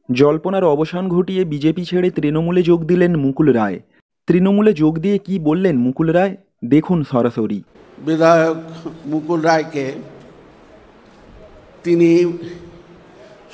জল্পনার অবসান ঘটিয়ে বিজেপি ছেড়ে তৃণমূলে যোগ দিলেন মুকুল রায়। তৃণমূলে যোগ দিয়ে কি বললেন মুকুল রায়, দেখুন সরাসরি। বিধায়ক মুকুল রায়কে তিনি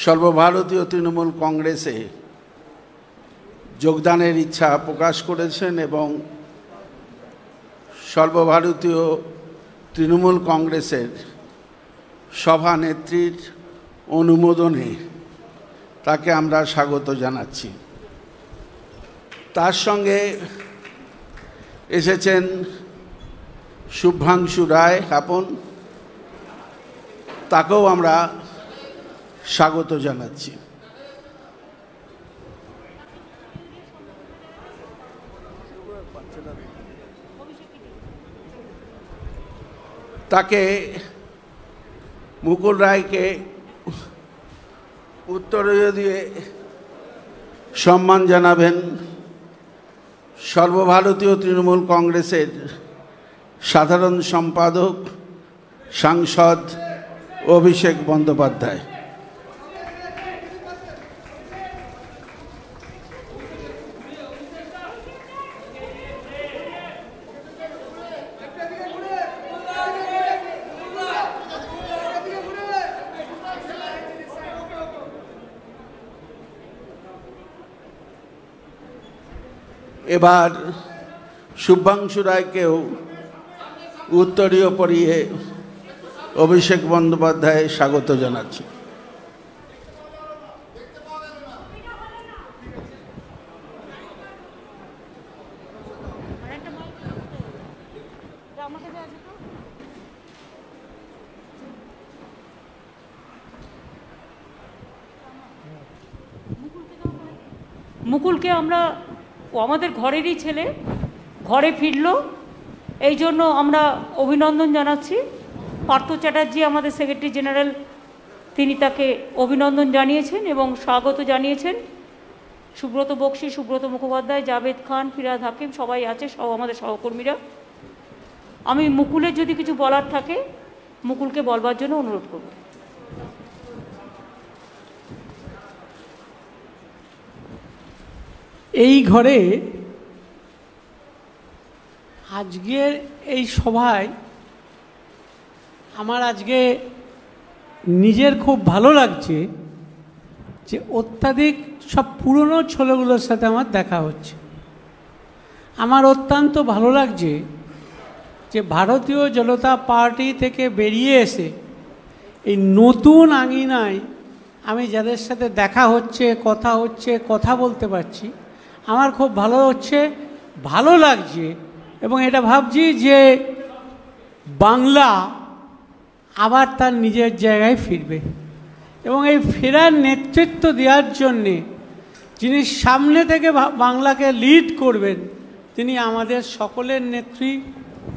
সর্বভারতীয় তৃণমূল কংগ্রেসে যোগদানের ইচ্ছা প্রকাশ করেছেন এবং সর্বভারতীয় তৃণমূল কংগ্রেসের সভানেত্রীর অনুমোদনে তাকে আমরা স্বাগত জানাচ্ছি। তার সঙ্গে এসেছেন শুভ্রাংশু রায় আপন, তাকেও আমরা স্বাগত জানাচ্ছি। তাকে মুকুল রায়কে উত্তরীয় দিয়ে সম্মান জানাবেন সর্বভারতীয় তৃণমূল কংগ্রেসের সাধারণ সম্পাদক সাংসদ অভিষেক বন্দ্যোপাধ্যায়। এবার শুভ্রাংশু রায়কেও উত্তরীয় পরিয়ে অভিষেক বন্দ্যোপাধ্যায় স্বাগত জানাচ্ছি। মুকুলকে আমরা আমাদের ঘরেরই ছেলে, ঘরে ফিরল, এই জন্য আমরা অভিনন্দন জানাচ্ছি। পার্থ চ্যাটার্জি আমাদের সেক্রেটারি জেনারেল, তিনি তাকে অভিনন্দন জানিয়েছেন এবং স্বাগত জানিয়েছেন। সুব্রত বক্সী, সুব্রত মুখোপাধ্যায়, জাভেদ খান, ফিরাদ হাকিম সবাই আছে, সব আমাদের সহকর্মীরা। আমি মুকুলের যদি কিছু বলার থাকে মুকুলকে বলবার জন্য অনুরোধ করব। এই ঘরে আজকের এই সভায় আমার আজকে নিজের খুব ভালো লাগছে যে অত্যাধিক সব পুরনো ছেলেগুলোর সাথে আমার দেখা হচ্ছে। আমার অত্যন্ত ভালো লাগছে যে ভারতীয় জনতা পার্টি থেকে বেরিয়ে এসে এই নতুন আঙিনায় আমি যাদের সাথে দেখা হচ্ছে, কথা বলতে পারছি, আমার খুব ভালো লাগছে এবং এটা ভাবছি যে বাংলা আবার তার নিজের জায়গায় ফিরবে এবং এই ফেরার নেতৃত্ব দেওয়ার জন্যে যিনি সামনে থেকে বাংলাকে লিড করবেন তিনি আমাদের সকলের নেত্রী,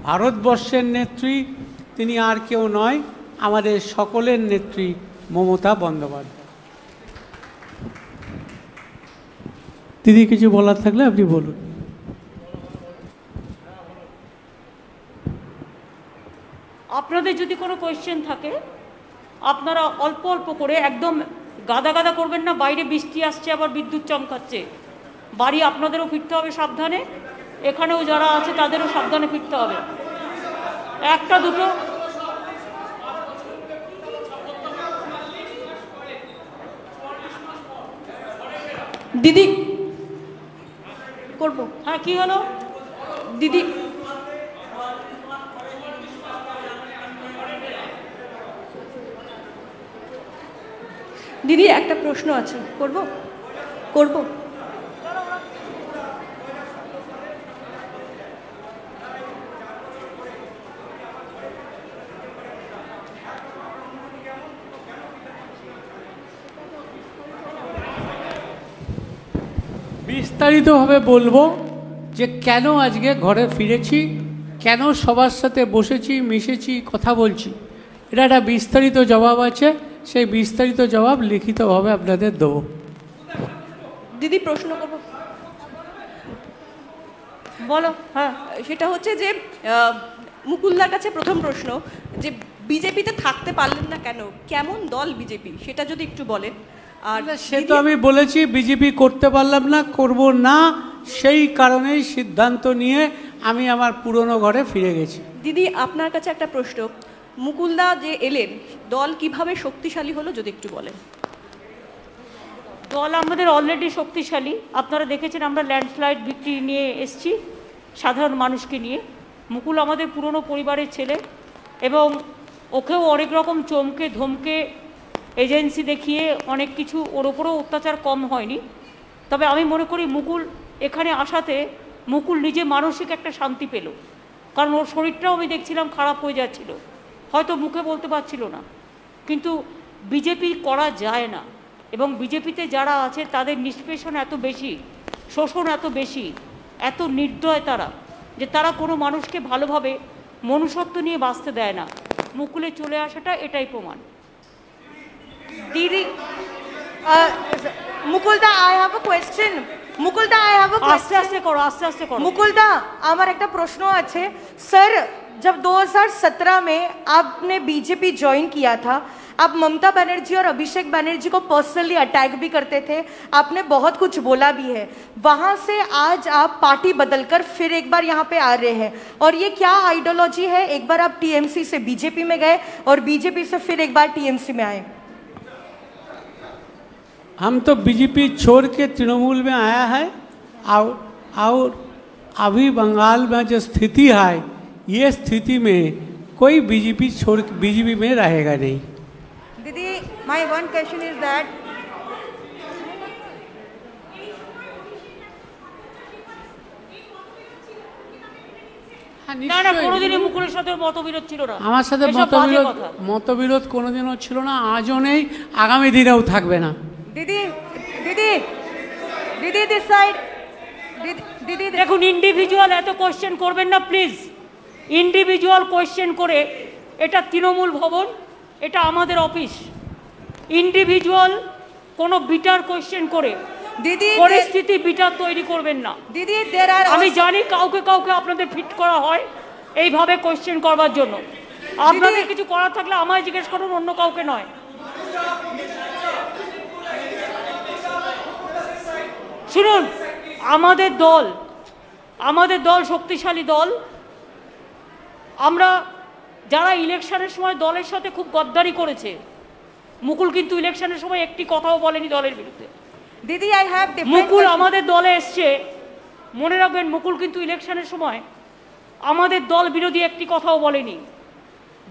ভারতবর্ষের নেত্রী, তিনি আর কেউ নয়, আমাদের সকলের নেত্রী মমতা বন্দ্যোপাধ্যায়। দিদি কিছু বলার থাকলে আপনি বলুন। আপনাদের যদি কোনো কোয়েশ্চেন থাকে আপনারা অল্প অল্প করে, একদম গাদা গাদা করবেন না। বাইরে বৃষ্টি আসছে, আবার বিদ্যুৎ চমকাচ্ছে, বাড়ি আপনাদেরও ফিরতে হবে সাবধানে, এখানেও যারা আছে তাদেরও সাবধানে ফিরতে হবে। একটা দুটো দিদি করবো। হ্যাঁ, কি হলো দিদি? দিদি একটা প্রশ্ন আছে, করব? বিস্তারিতভাবে বলবো যে কেন আজকে ঘরে ফিরেছি, কেন সবার সাথে বসেছি, মিশেছি, কথা বলছি। এটা একটা বিস্তারিত জবাব আছে, সেই বিস্তারিত জবাব লিখিতভাবে আপনাদের দেবো। দিদি প্রশ্ন করব, বলো। হ্যাঁ, সেটা হচ্ছে যে মুকুলদার কাছে প্রথম প্রশ্ন, যে বিজেপিতে থাকতে পারলেন না কেন, কেমন দল বিজেপি, সেটা যদি একটু বলেন। আর সে তো আমি বলেছি বিজেপি করতে পারলাম না, করব না, সেই কারণেই সিদ্ধান্ত নিয়ে আমি আমার পুরনো ঘরে ফিরে গেছি। দিদি আপনার কাছে একটা প্রশ্ন, মুকুলদা যে এলেন, দল কিভাবে শক্তিশালী হলো যদি একটু বলেন। দল আমাদের অলরেডি শক্তিশালী। আপনারা দেখেছেন আমরা ল্যান্ডস্লাইড ভিক্টরি নিয়ে এসেছি সাধারণ মানুষকে নিয়ে। মুকুল আমাদের পুরনো পরিবারের ছেলে এবং ওকেও অনেক রকম চমকে ধমকে এজেন্সি দেখিয়ে অনেক কিছু ওর ওপরেও অত্যাচার কম হয়নি। তবে আমি মনে করি মুকুল এখানে আসাতে মুকুল নিজে মানসিক একটা শান্তি পেল, কারণ ওর শরীরটাও আমি দেখছিলাম খারাপ হয়ে যাচ্ছিল, হয়তো মুখে বলতে পারছিল না। কিন্তু বিজেপি করা যায় না এবং বিজেপিতে যারা আছে তাদের নিষ্পেষণ এত বেশি, শোষণ এত বেশি, এত নির্দয় তারা, যে তারা কোনো মানুষকে ভালোভাবে মনুষ্যত্ব নিয়ে বাঁচতে দেয় না। মুকুলে চলে আসাটা এটাই প্রমাণ। Didi, Mukulda, I have a question. Mukulda, I have a আস্তে question. আস্তে করো, আস্তে আস্তে করো। मुकुलदा, আমার একটা प्रश्न আছে सर, जब 2017 में आपने बीजेपी ज्वाइन किया था, आप ममता बनर्जी और अभिषेक बनर्जी को पर्सनली अटैक भी करते थे, आपने बहुत कुछ बोला भी है। वहाँ से आज आप पार्टी बदलकर फिर एक बार यहाँ पे आ रहे हैं, और ये क्या आइडियोलॉजी है? एक बार आप टीएमसी से बीजेपी में गए और बीजेपी से फिर एक बार टीएमसी में आए। हम तो बीजेपी छोड़ के तृणमूल में आया है, और अभी बंगाल में जो स्थिति है, ये स्थिति में कोई बीजेपी में रहेगा नहीं। Didi, my one question is that না না, কোনোদিনই মুকুলের সাথে মতবিরোধ ছিল না। আমার সাথে এসব বাজে কথা। মতবিরোধ কোনোদিনও ছিল না, আজও নেই, আগামী দিনেও থাকবে না। Didi, this side. Didi, দেখুন, ইন্ডিভিজুয়াল এত কোয়েশ্চেন করবেন না প্লিজ। ইন্ডিভিজুয়াল কোয়েশ্চেন করে, এটা তৃণমূল ভবন, এটা আমাদের অফিস। ইন্ডিভিজুয়াল কোনো বিটার কোয়েশ্চেন করে Didi, পরিস্থিতি বিটার তৈরি করবেন না। Didi, there are আমি জানি কাউকে কাউকে আপনাদের ফিট করা হয় এইভাবে কোয়েশ্চেন করবার জন্য। আপনাদের কিছু করার থাকলে আমায় জিজ্ঞেস করুন, অন্য কাউকে নয়। শুনুন, আমাদের দল শক্তিশালী দল। আমরা যারা ইলেকশনের সময় দলের সাথে খুব গদ্দারি করেছে, মুকুল কিন্তু ইলেকশনের সময় একটি কথাও বলেনি দলের বিরুদ্ধে। Didi, I have different Mukul questions. আমাদের দলে এসছে, মনে রাখবেন, মুকুল কিন্তু ইলেকশনের সময় আমাদের দল বিরোধী একটি কথাও বলেনি।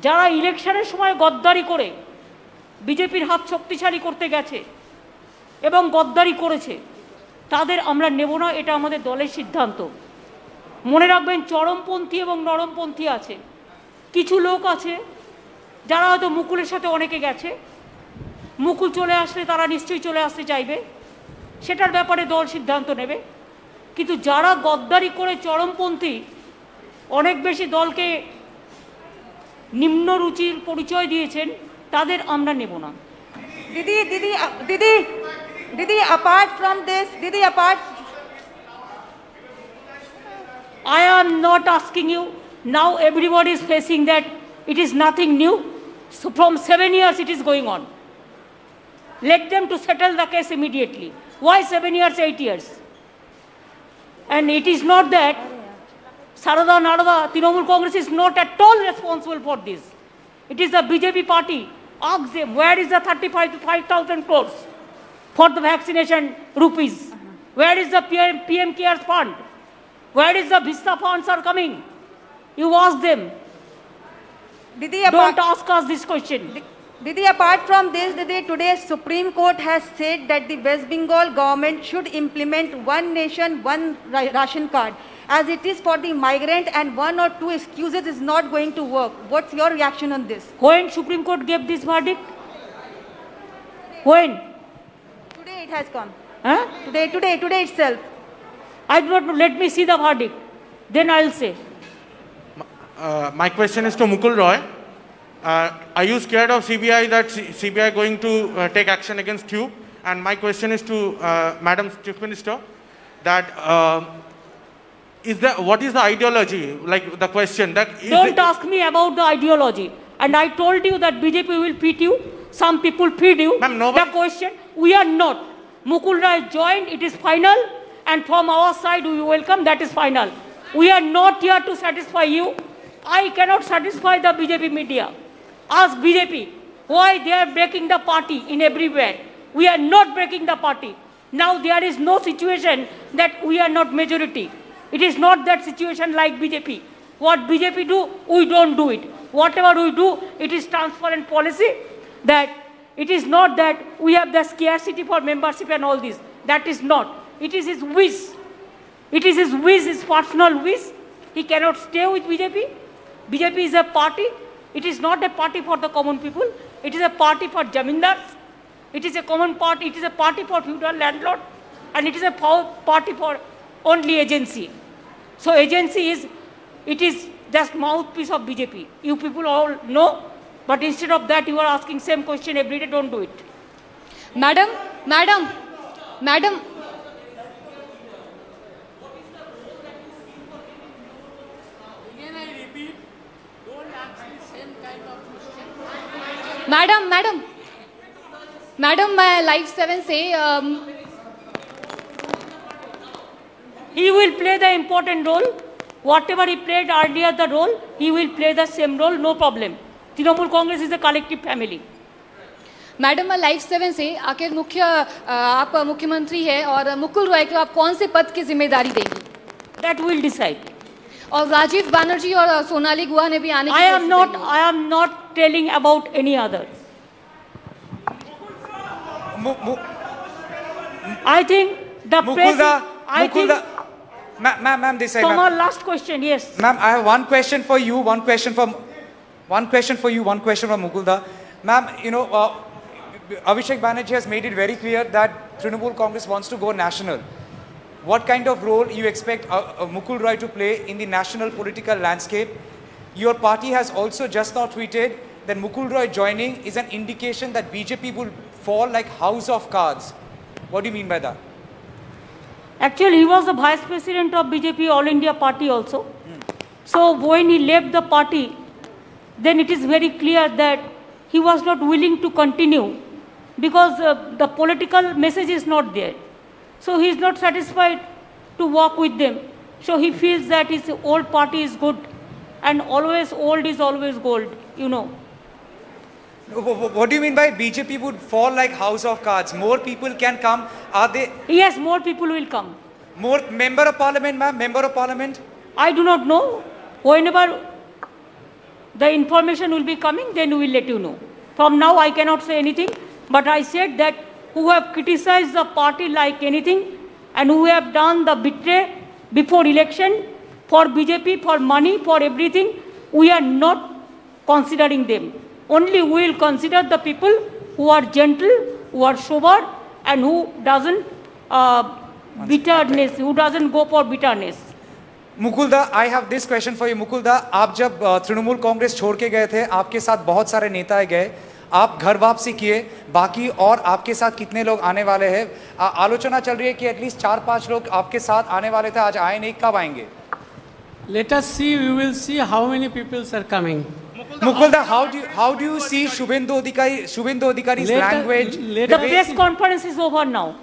যারা ইলেকশনের সময় গদ্দারি করে বিজেপির হাত শক্তিশালী করতে গেছে এবং গদ্দারি করেছে, তাদের আমরা নেব না, এটা আমাদের দলের সিদ্ধান্ত। মনে রাখবেন, চরমপন্থী এবং নরমপন্থী আছে। কিছু লোক আছে যারা হয়তো মুকুলের সাথে অনেকে গেছে, মুকুল চলে আসলে তারা নিশ্চয়ই চলে আসতে চাইবে, সেটার ব্যাপারে দল সিদ্ধান্ত নেবে। কিন্তু যারা গদ্দারি করে চরমপন্থী, অনেক বেশি দলকে নিম্ন রুচির পরিচয় দিয়েছেন, তাদের আমরা নেব না। Didi, apart from this, I am not asking you. Now everybody is facing that it is nothing new. So from 7 years it is going on. Let them to settle the case immediately. Why 7 years, 8 years? And it is not that Sarada Narada, Trinamool Congress is not at all responsible for this. It is the BJP party. Ask them, where is the 35 to 5,000 crores for the vaccination rupees? Where is the PM Cares Fund? Where is the Vista funds are coming? You ask them. Didi, Don't ask us this question. Didi, apart from this, Didi, today Supreme Court has said that the West Bengal government should implement one nation, one ration card, as it is for the migrant, and 1 or 2 excuses is not going to work. What's your reaction on this? When Supreme Court gave this verdict? When? Today it has come. Huh? Today itself. I do not know. Let me see the verdict. Then I'll say. My question is to Mukul Roy. Are you scared of CBI, that CBI going to take action against you? And my question is to Madam Chief Minister, that what is the ideology, like the question that Don't ask me about the ideology. And I told you that BJP will feed you. Some people feed you. Ma'am, nobody- The question, we are not. Mukul Rai joined, it is final, and from our side we welcome, that is final. We are not here to satisfy you. I cannot satisfy the BJP media. Ask BJP why they are breaking the party in everywhere. We are not breaking the party. Now there is no situation that we are not majority. It is not that situation like BJP. What BJP do, we don't do it. Whatever we do, it is transparent policy. That it is not that we have the scarcity for membership and all this. That is not. It is his wish. It is his wish, his personal wish. He cannot stay with BJP. BJP is a party. It is not a party for the common people. It is a party for jamindars. It is a common party. It is a party for feudal landlord. And it is a party for only agency. So agency is, it is just mouthpiece of BJP. You people all know. But instead of that, you are asking same question every day. Don't do it. Madam. Madam, my Live 7 say, he will play the important role. Whatever he played earlier the role, he will play the same role, no problem. Trinamool Congress is a collective family. Madam मैं live 7 से आखिर आप मुख्यमंत्री हैं और मुकुल रॉय को आप कौन से पद की जिम्मेदारी देंगी? That will decide. और राजीव बनर्जी और सोनाली गुहा ने भी आने की I am not telling about any other. I think the president. I think. Ma'am, this side. Tomar, last question, yes. Ma'am, I have one question for you, one question for Mukulda. Ma'am, you know, Abhishek Banerjee has made it very clear that Trinamool Congress wants to go national. What kind of role you expect Mukul Roy to play in the national political landscape? Your party has also just now tweeted that Mukul Roy joining is an indication that BJP will fall like house of cards. What do you mean by that? Actually, he was the vice president of BJP All India Party also. So when he left the party, then it is very clear that he was not willing to continue because the political message is not there. So he is not satisfied to work with them. So he feels that his old party is good and always old is always gold, you know. What do you mean by BJP would fall like house of cards? More people can come. Are they? Yes, more people will come. More member of parliament, ma'am? Member of parliament? I do not know. Whenever the information will be coming, then we will let you know. From now, I cannot say anything. But I said that who have criticized the party like anything and who have done the betray before election for BJP, for money, for everything, we are not considering them. Only we will consider the people who are gentle, who are sober, and who doesn't bitterness, who doesn't go for bitterness. मुकुलदा, I have this question for you. मुकुलदा, आप जब तृणमूल कांग्रेस छोड़ के गए थे, आपके साथ बहुत सारे नेता गए, आप घर वापसी किए, बाकी और आपके साथ कितने लोग आने वाले हैं? आलोचना चल रही है कि एटलीस्ट 4-5 लोग आपके साथ आने वाले थे, आज आए नहीं, कब आएंगे? Let us see, we will see how many people are coming. Mukulda, how do you see Shubhendu Adhikari's language? The press conference is over now.